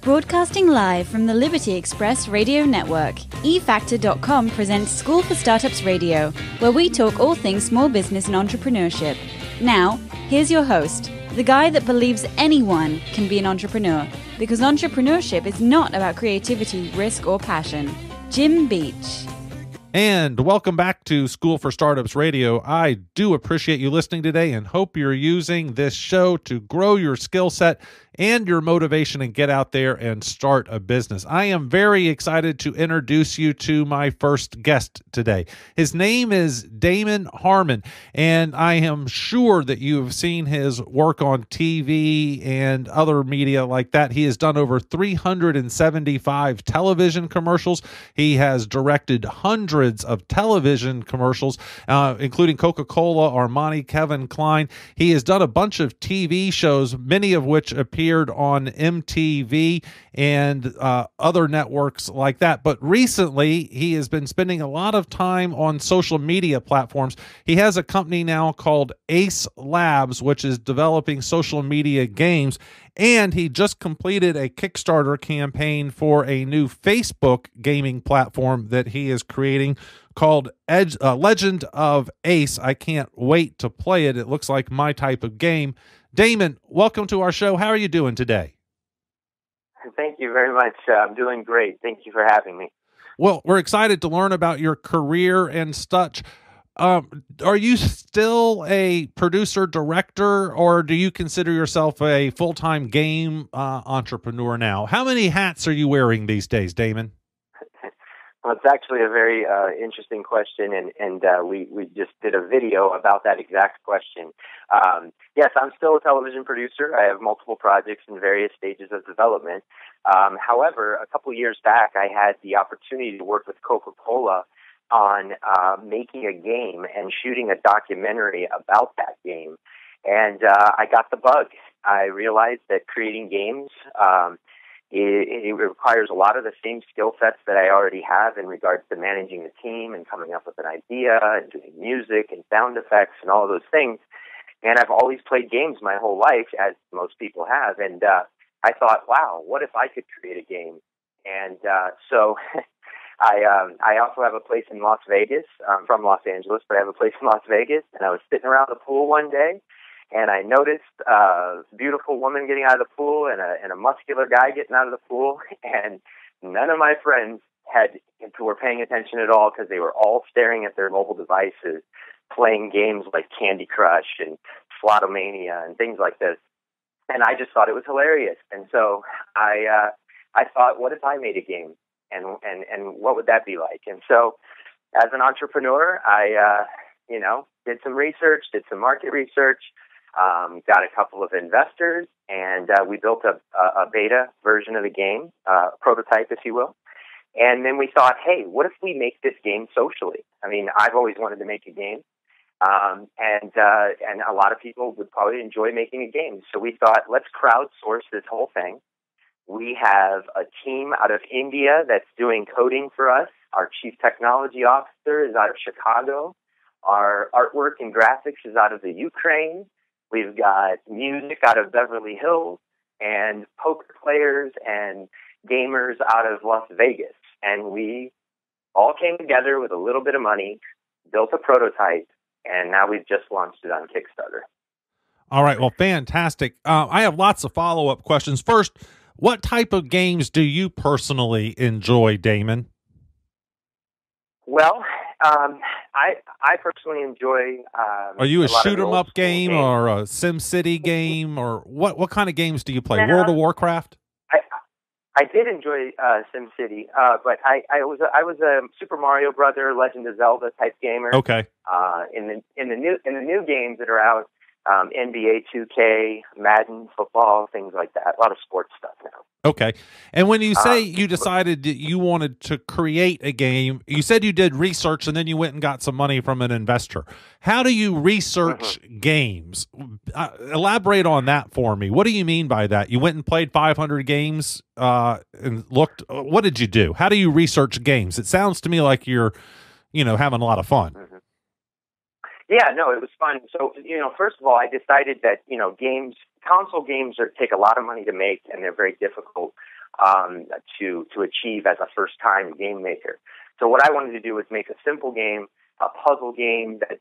Broadcasting live from the Liberty Express Radio Network, eFactor.com presents School for Startups Radio, where we talk all things small business and entrepreneurship. Now, here's your host, the guy that believes anyone can be an entrepreneur, because entrepreneurship is not about creativity, risk, or passion. Jim Beach. And welcome back to School for Startups Radio. I do appreciate you listening today and hope you're using this show to grow your skill set and your motivation and get out there and start a business. I am very excited to introduce you to my first guest today. His name is Damon Harman, and I am sure that you have seen his work on TV and other media like that. He has done over 375 television commercials. He has directed hundreds of television commercials, including Coca-Cola, Armani, Kevin Klein. He has done a bunch of TV shows, many of which appeared on MTV and other networks like that. But recently, he has been spending a lot of time on social media platforms. He has a company now called Ace Labs, which is developing social media games. And he just completed a Kickstarter campaign for a new Facebook gaming platform that he is creating called Legend of Ace. I can't wait to play it. It looks like my type of game. Damon, welcome to our show. How are you doing today? Thank you very much. I'm doing great. Thank you for having me. Well, we're excited to learn about your career and such. Are you still a producer, director, or do you consider yourself a full-time game entrepreneur now? How many hats are you wearing these days, Damon? Well, it's actually a very interesting question, and we just did a video about that exact question. Yes, I'm still a television producer. I have multiple projects in various stages of development. However, a couple of years back, I had the opportunity to work with Coca-Cola on making a game and shooting a documentary about that game. And I got the bug. I realized that creating games, it requires a lot of the same skill sets that I already have in regards to managing a team and coming up with an idea and doing music and sound effects and all of those things. And I've always played games my whole life, as most people have. And I thought, wow, what if I could create a game? And so I also have a place in Las Vegas. I'm from Los Angeles, but I have a place in Las Vegas. And I was sitting around the pool one day, and I noticed a beautiful woman getting out of the pool and a muscular guy getting out of the pool. And none of my friends were paying attention at all because they were all staring at their mobile devices, playing games like Candy Crush and Slotomania and things like this. And I just thought it was hilarious. And so I thought, what if I made a game? And what would that be like? And so as an entrepreneur, I did some research, did some market research, got a couple of investors, and we built a beta version of the game, prototype, if you will. And then we thought, hey, what if we make this game socially? I mean, I've always wanted to make a game, and a lot of people would probably enjoy making a game. So we thought, let's crowdsource this whole thing. We have a team out of India that's doing coding for us. Our chief technology officer is out of Chicago. Our artwork and graphics is out of the Ukraine. We've got music out of Beverly Hills and poker players and gamers out of Las Vegas. And we all came together with a little bit of money, built a prototype, and now we've just launched it on Kickstarter. All right. Well, fantastic. I have lots of follow-up questions. First, what type of games do you personally enjoy, Damon? Well, I personally enjoy. Are you a shoot 'em up game or a Sim City game, or what kind of games do you play? World of Warcraft? I did enjoy Sim City, but I was a Super Mario Brother, Legend of Zelda type gamer. Okay. In the new games that are out, NBA 2K, Madden, football, things like that. A lot of sports stuff now. Okay. And when you say you decided that you wanted to create a game, you said you did research and then you went and got some money from an investor. How do you research games? Elaborate on that for me. What do you mean by that? You went and played 500 games and looked. What did you do? How do you research games? It sounds to me like you're, having a lot of fun. Yeah, no, it was fun. So, first of all, I decided that, console games take a lot of money to make, and they're very difficult. to achieve as a first-time game maker. So what I wanted to do was make a simple game, a puzzle game that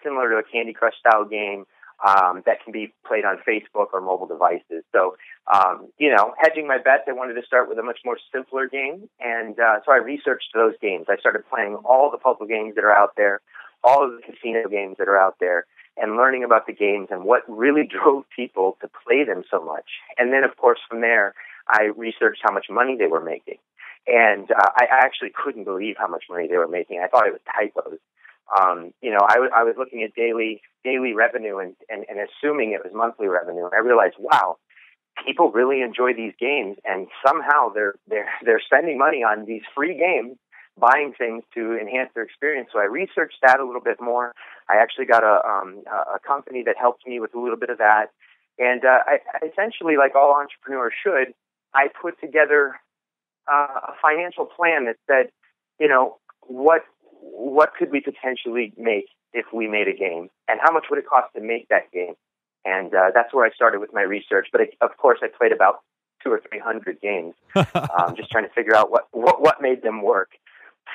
similar to a Candy Crush style game that can be played on Facebook or mobile devices. So, hedging my bets, I wanted to start with a much more simpler game, and so I researched those games. I started playing all the puzzle games that are out there, all of the casino games that are out there, and learning about the games and what really drove people to play them so much. And then, of course, from there, I researched how much money they were making. And I actually couldn't believe how much money they were making. I thought it was typos. I was looking at daily revenue and assuming it was monthly revenue. And I realized, wow, people really enjoy these games, and somehow they're spending money on these free games, buying things to enhance their experience. So I researched that a little bit more. I actually got a company that helped me with a little bit of that. And I essentially, like all entrepreneurs should, I put together a financial plan that said, what could we potentially make if we made a game, and how much would it cost to make that game? And that's where I started with my research. But of course, I played about 200 or 300 games, just trying to figure out what made them work.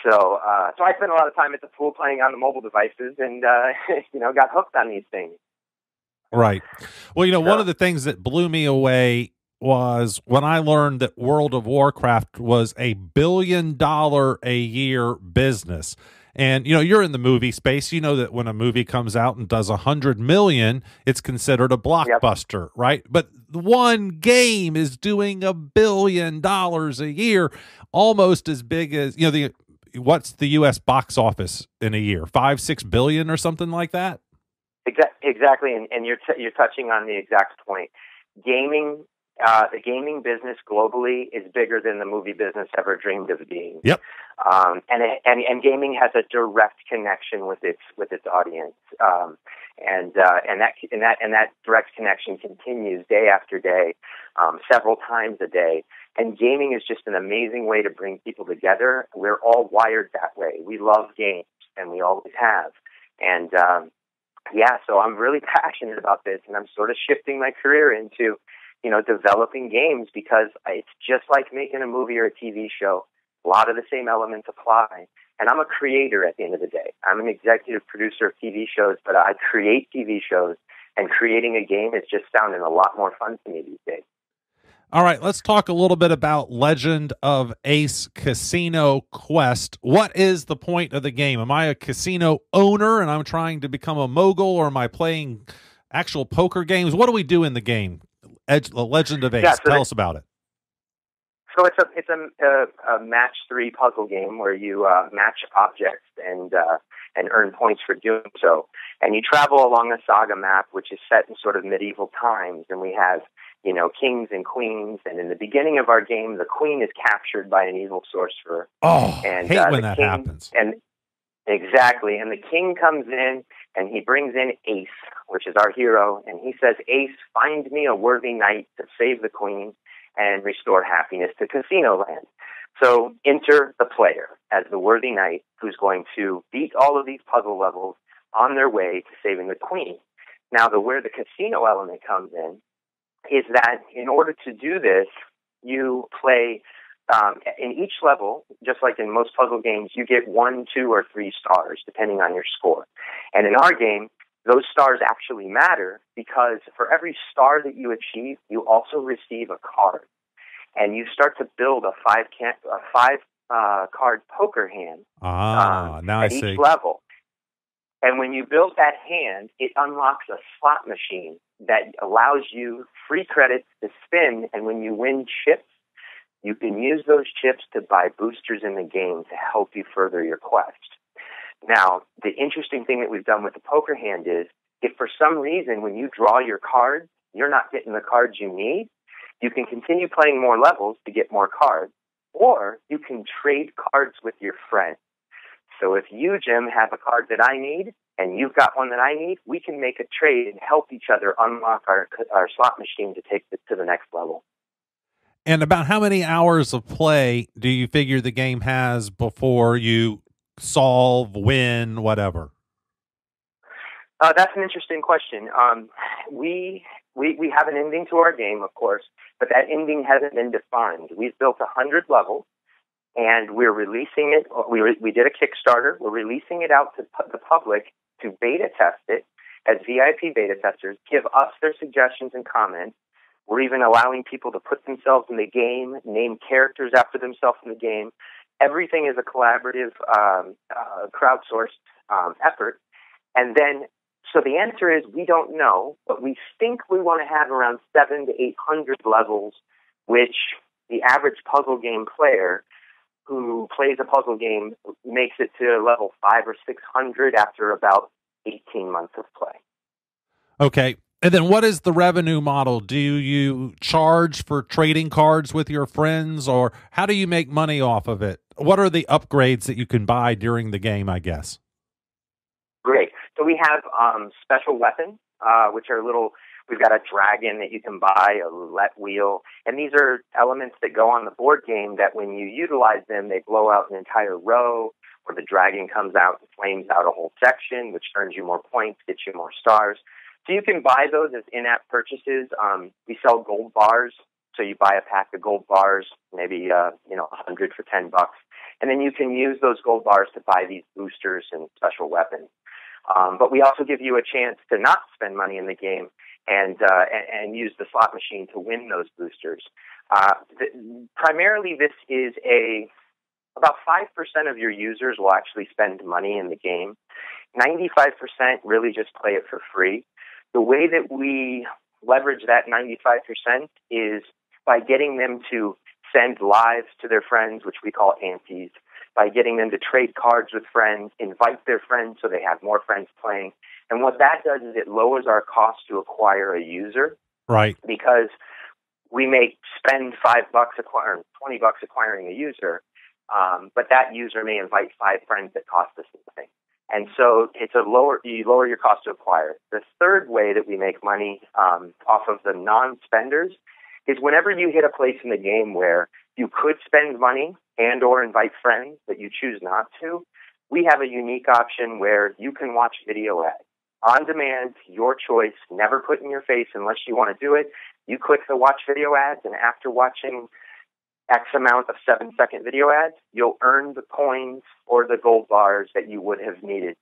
So I spent a lot of time at the pool playing on the mobile devices, and got hooked on these things. Right. Well, one of the things that blew me away was when I learned that World of Warcraft was a $1 billion a year business. And, you're in the movie space. You know that when a movie comes out and does 100 million, it's considered a blockbuster, yep. Right? But one game is doing $1 billion a year, almost as big as, what's the U.S. box office in a year? 5-6 billion or something like that? Exactly. And you're touching on the exact point. Gaming, the gaming business globally is bigger than the movie business ever dreamed of being. Yep. And gaming has a direct connection with its audience. And that direct connection continues day after day, several times a day. And gaming is just an amazing way to bring people together. We're all wired that way. We love games, and we always have. And so I'm really passionate about this, and I'm sort of shifting my career into developing games, because it's just like making a movie or a TV show. A lot of the same elements apply. And I'm a creator at the end of the day. I'm an executive producer of TV shows, but I create TV shows, and creating a game is just sounding a lot more fun to me these days. All right, let's talk a little bit about Legend of Ace Casino Quest. What is the point of the game? Am I a casino owner and I'm trying to become a mogul, or am I playing actual poker games? What do we do in the game? Legend of Ace. Yeah, Tell us about it. So it's a match 3 puzzle game where you match objects and earn points for doing so. And you travel along a saga map, which is set in sort of medieval times, and we have kings and queens. And in the beginning of our game, the queen is captured by an evil sorcerer. Oh, and, hate when that happens. And exactly. And the king comes in, and he brings in Ace, which is our hero. And he says, Ace, find me a worthy knight to save the queen and restore happiness to Casino Land. So enter the player as the worthy knight who's going to beat all of these puzzle levels on their way to saving the queen. Now, where the casino element comes in is that in order to do this, you play in each level, just like in most puzzle games, you get 1, 2, or 3 stars, depending on your score. And in our game, those stars actually matter, because for every star that you achieve, you also receive a card. And you start to build a 5 card poker hand now at each level. And when you build that hand, it unlocks a slot machine that allows you free credits to spin. And when you win chips, you can use those chips to buy boosters in the game to help you further your quest. Now, the interesting thing that we've done with the poker hand is, if for some reason when you draw your cards, you're not getting the cards you need, you can continue playing more levels to get more cards, or you can trade cards with your friends. So if you, Jim, have a card that I need, and you've got one that I need, we can make a trade and help each other unlock our slot machine to take it to the next level. And about how many hours of play do you figure the game has before you solve, win, whatever? That's an interesting question. We have an ending to our game, of course, but that ending hasn't been defined. We've built 100 levels, and we're releasing it. We did a Kickstarter. We're releasing it out to the public to beta test it as VIP beta testers, give us their suggestions and comments. We're even allowing people to put themselves in the game, name characters after themselves in the game. Everything is a collaborative, crowdsourced effort. And then, so the answer is we don't know, but we think we want to have around 700 to 800 levels, which the average puzzle game player who plays a puzzle game makes it to level 500 or 600 after about 18 months of play. Okay. And then what is the revenue model? Do you charge for trading cards with your friends, or how do you make money off of it? What are the upgrades that you can buy during the game, I guess? Great. So we have special weapons, which are we've got a dragon that you can buy, a roulette wheel, and these are elements that go on the board game that when you utilize them, they blow out an entire row, or the dragon comes out and flames out a whole section, which earns you more points, gets you more stars. So you can buy those as in-app purchases. We sell gold bars, so you buy a pack of gold bars, maybe 100 for $10, and then you can use those gold bars to buy these boosters and special weapons. But we also give you a chance to not spend money in the game and use the slot machine to win those boosters. Primarily, this is about 5% of your users will actually spend money in the game. 95% really just play it for free. The way that we leverage that 95% is by getting them to send lives to their friends, which we call antes, by getting them to trade cards with friends, invite their friends so they have more friends playing. And what that does is it lowers our cost to acquire a user. Right. Because we may spend $5 acquiring, $20 acquiring a user, but that user may invite 5 friends that cost us nothing. And so you lower your cost to acquire. The third way that we make money off of the non-spenders is whenever you hit a place in the game where you could spend money and or invite friends, but you choose not to, we have a unique option where you can watch video ads. On demand, your choice, never put in your face unless you want to do it. You click the watch video ads, and after watching X amount of 7-second video ads, you'll earn the coins or the gold bars that you would have needed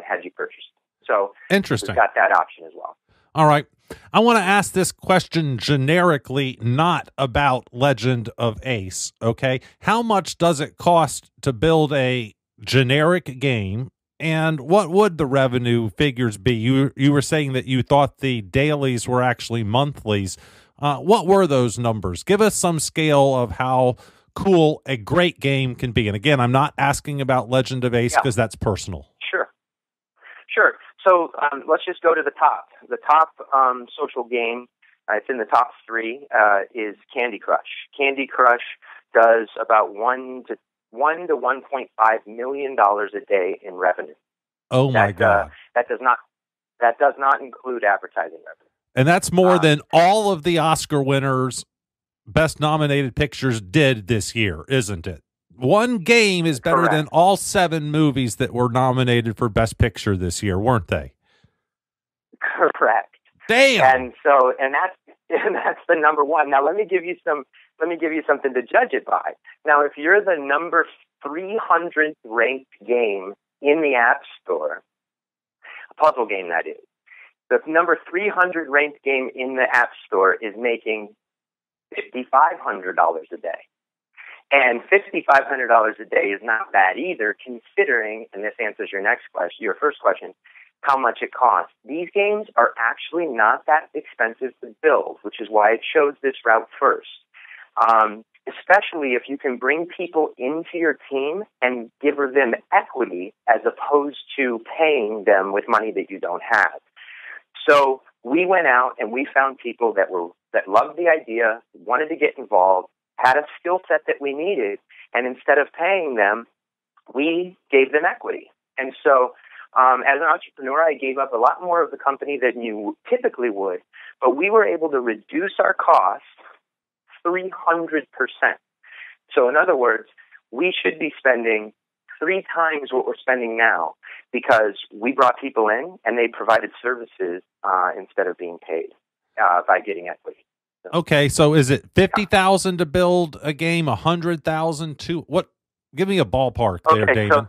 had you purchased. So interesting. We've got that option as well. All right. I want to ask this question generically, not about Legend of Ace, okay? How much does it cost to build a generic game, and what would the revenue figures be? You were saying that you thought the dailies were actually monthlies. What were those numbers? Give us some scale of how cool a great game can be. And again, I'm not asking about Legend of Ace because that's personal. Sure. So let's just go to the top. The top social game, it's in the top 3, is Candy Crush. Candy Crush does about $1 to $1.5 million a day in revenue. Oh my God! That does not include advertising revenue. And that's more than all of the Oscar winners, Best Nominated Pictures did this year, isn't it? One game is better than all 7 movies that were nominated for Best Picture this year, weren't they? Correct. Damn. And that's the number one. Now let me give you something to judge it by. Now, if you're the number 300th ranked game in the App Store, a puzzle game that is, the number 300 ranked game in the App Store is making $5,500 a day. And $5,500 a day is not bad either, considering, and this answers your first question, how much it costs. These games are actually not that expensive to build, which is why it chose this route first. Especially if you can bring people into your team and give them equity as opposed to paying them with money that you don't have. So we went out and we found people that loved the idea, wanted to get involved, had a skill set that we needed, and instead of paying them, we gave them equity. And so as an entrepreneur, I gave up a lot more of the company than you typically would, but we were able to reduce our costs 300%. So in other words, we should be spending 3 times what we're spending now because we brought people in and they provided services instead of being paid by getting equity. So, Okay, so is it 50,000 to build a game, 100,000 to what? Give me a ballpark there, okay, so Damon.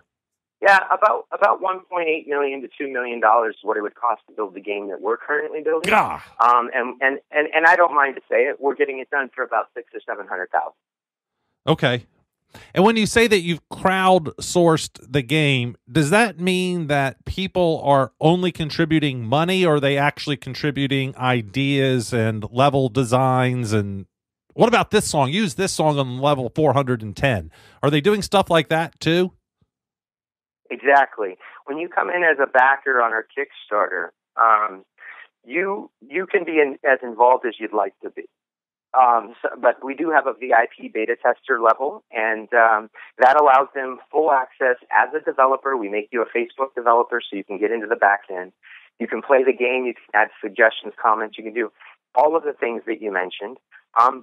yeah, about $1.8 million to $2 million is what it would cost to build the game that we're currently building. Gah. And I don't mind to say it, we're getting it done for about 600,000 or 700,000. Okay. And when you say that you've crowdsourced the game, does that mean that people are only contributing money, or are they actually contributing ideas and level designs? And what about this song? Use this song on level 410. Are they doing stuff like that too? Exactly. When you come in as a backer on our Kickstarter, you can be as involved as you'd like to be. But we do have a VIP beta tester level, and that allows them full access as a developer. We make you a Facebook developer so you can get into the back end. You can play the game. You can add suggestions, comments. You can do all of the things that you mentioned,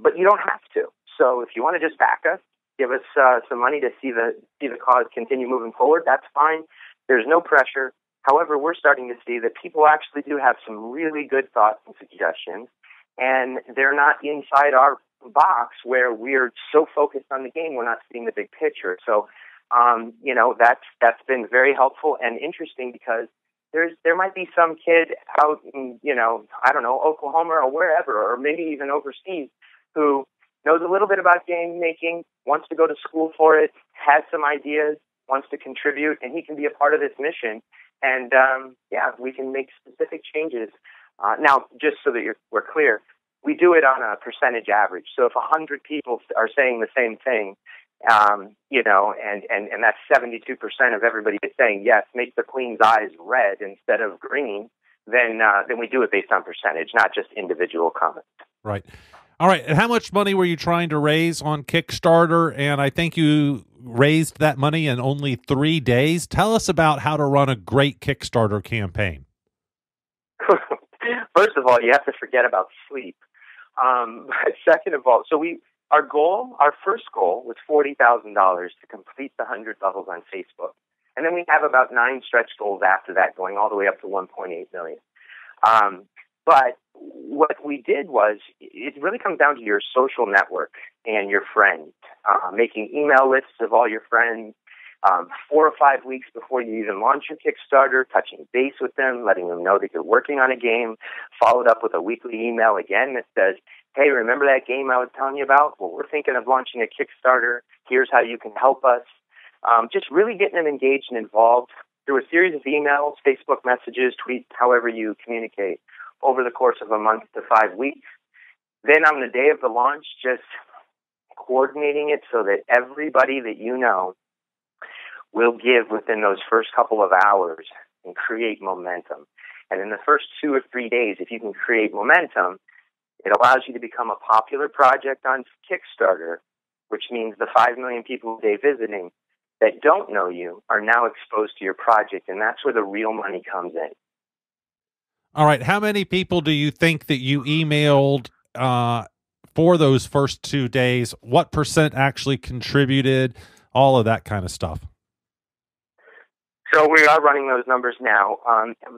but you don't have to. So if you want to just back us, give us some money to see the cause continue moving forward, that's fine. There's no pressure. However, we're starting to see that people actually do have some really good thoughts and suggestions, and they're not inside our box where we're so focused on the game we're not seeing the big picture. So, that's been very helpful and interesting, because there might be some kid out in, I don't know, Oklahoma or wherever, or maybe even overseas, who knows a little bit about game making, wants to go to school for it, has some ideas, wants to contribute, and he can be a part of this mission. And we can make specific changes. Now, just so that we're clear, we do it on a percentage average. So if 100 people are saying the same thing, and that's 72% of everybody is saying yes, make the queen's eyes red instead of green, then we do it based on percentage, not just individual comments. Right. All right. And how much money were you trying to raise on Kickstarter? And I think you raised that money in only 3 days. Tell us about how to run a great Kickstarter campaign. First of all, you have to forget about sleep. But second of all, our first goal was $40,000 to complete the 100 levels on Facebook. And then we have about 9 stretch goals after that, going all the way up to $1.8 million. But what we did was, it really comes down to your social network and your friends, making email lists of all your friends, 4 or 5 weeks before you even launch your Kickstarter, touching base with them, letting them know that you're working on a game, followed up with a weekly email again that says, hey, remember that game I was telling you about? Well, we're thinking of launching a Kickstarter. Here's how you can help us. Just really getting them engaged and involved through a series of emails, Facebook messages, tweets, however you communicate, over the course of a month to 5 weeks. Then on the day of the launch, just coordinating it so that everybody that you know will give within those first couple of hours and create momentum. And in the first 2 or 3 days, if you can create momentum, it allows you to become a popular project on Kickstarter, which means the 5 million people a day visiting that don't know you are now exposed to your project, and that's where the real money comes in. All right. How many people do you think that you emailed for those first 2 days? What % actually contributed? All of that kind of stuff. So we are running those numbers now.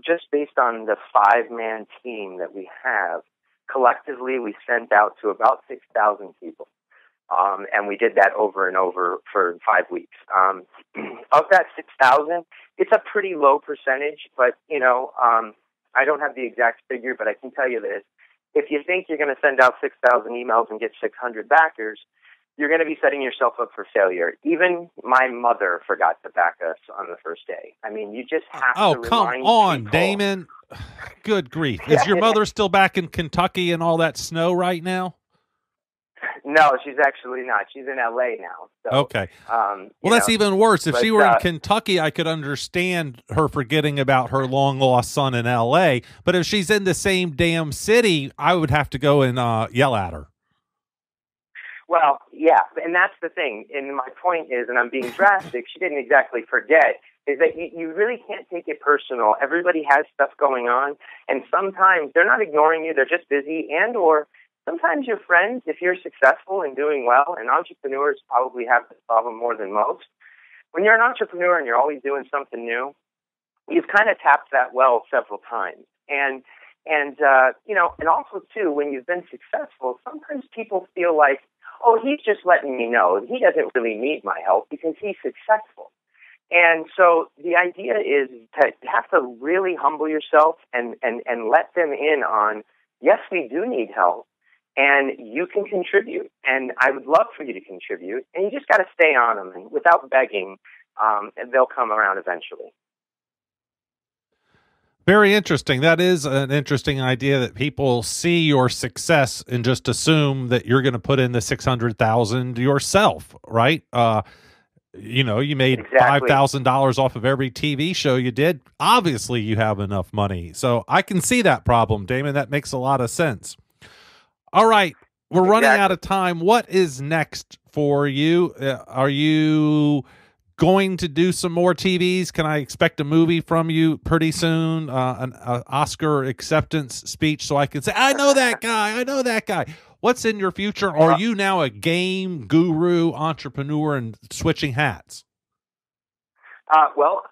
Just based on the 5-man team that we have, collectively we sent out to about 6,000 people. And we did that over and over for 5 weeks. Of that 6,000, it's a pretty low percentage, but, I don't have the exact figure, but I can tell you this. If you think you're going to send out 6,000 emails and get 600 backers, you're going to be setting yourself up for failure. Even my mother forgot to back us on the first day. I mean, you just have to remind come on, people. Damon. Good grief. Is your mother still back in Kentucky and all that snow right now? No, she's actually not. She's in L.A. now. So, okay. Well, that's even worse. If she were in Kentucky, I could understand her forgetting about her long-lost son in L.A. But if she's in the same damn city, I would have to go and yell at her. Well, yeah, and that's the thing. And my point is, and I'm being drastic, she didn't exactly forget, is that you really can't take it personal. Everybody has stuff going on, and sometimes they're not ignoring you. They're just busy, and or sometimes your friends, if you're successful and doing well, and entrepreneurs probably have this problem more than most, when you're an entrepreneur and you're always doing something new, you've kind of tapped that well several times. And And, and also, too, when you've been successful, sometimes people feel like, oh, he's just letting me know. He doesn't really need my help because he's successful. And so the idea is to have to really humble yourself and let them in on, yes, we do need help, and you can contribute, and I would love for you to contribute, and you just got to stay on them, and without begging, and they'll come around eventually. Very interesting. That is an interesting idea, that people see your success and just assume that you're going to put in the 600,000 yourself, right? You made $5,000 off of every TV show you did. Obviously, you have enough money. So I can see that problem, Damon. That makes a lot of sense. All right. We're running out of time. What is next for you? Are you going to do some more TVs? Can I expect a movie from you pretty soon? An Oscar acceptance speech so I can say, I know that guy. I know that guy. What's in your future? Are you now a game guru, entrepreneur, and switching hats? Well,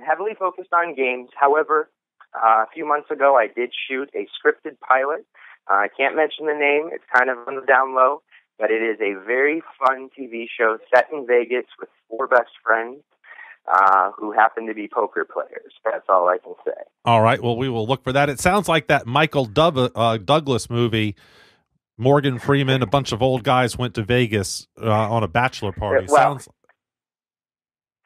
heavily focused on games. However, a few months ago, I did shoot a scripted pilot. I can't mention the name. It's kind of on the down low, but it is a very fun TV show set in Vegas with 4 best friends who happen to be poker players. That's all I can say. All right. Well, we will look for that. It sounds like that Michael Douglas movie. Morgan Freeman, a bunch of old guys went to Vegas on a bachelor party. Well,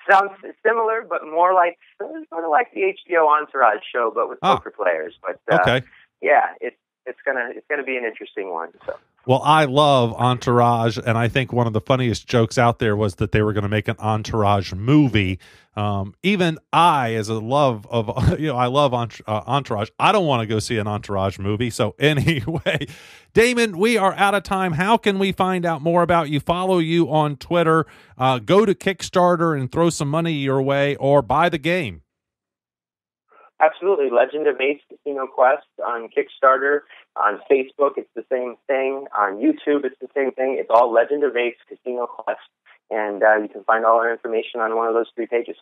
sounds similar, but more like sort of like the HBO Entourage show, but with poker players. But okay. Yeah, it's gonna be an interesting one. So. Well, I love Entourage, and I think one of the funniest jokes out there was that they were going to make an Entourage movie. Even I, as a love of, I love Entourage. I don't want to go see an Entourage movie. So anyway, Damon, we are out of time. How can we find out more about you? Follow you on Twitter. Go to Kickstarter and throw some money your way, or buy the game. Absolutely. Legend of Ace Casino Quest on Kickstarter. On Facebook, it's the same thing. On YouTube, it's the same thing. It's all Legend of Ace Casino Quest. And you can find all our information on one of those 3 pages.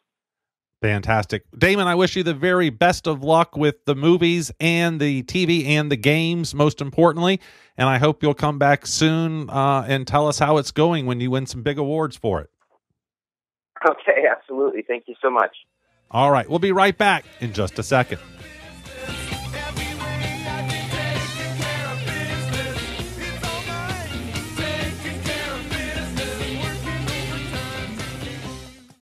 Fantastic. Damon, I wish you the very best of luck with the movies and the TV and the games, most importantly. And I hope you'll come back soon and tell us how it's going when you win some big awards for it. Okay, absolutely. Thank you so much. All right. We'll be right back in just a second.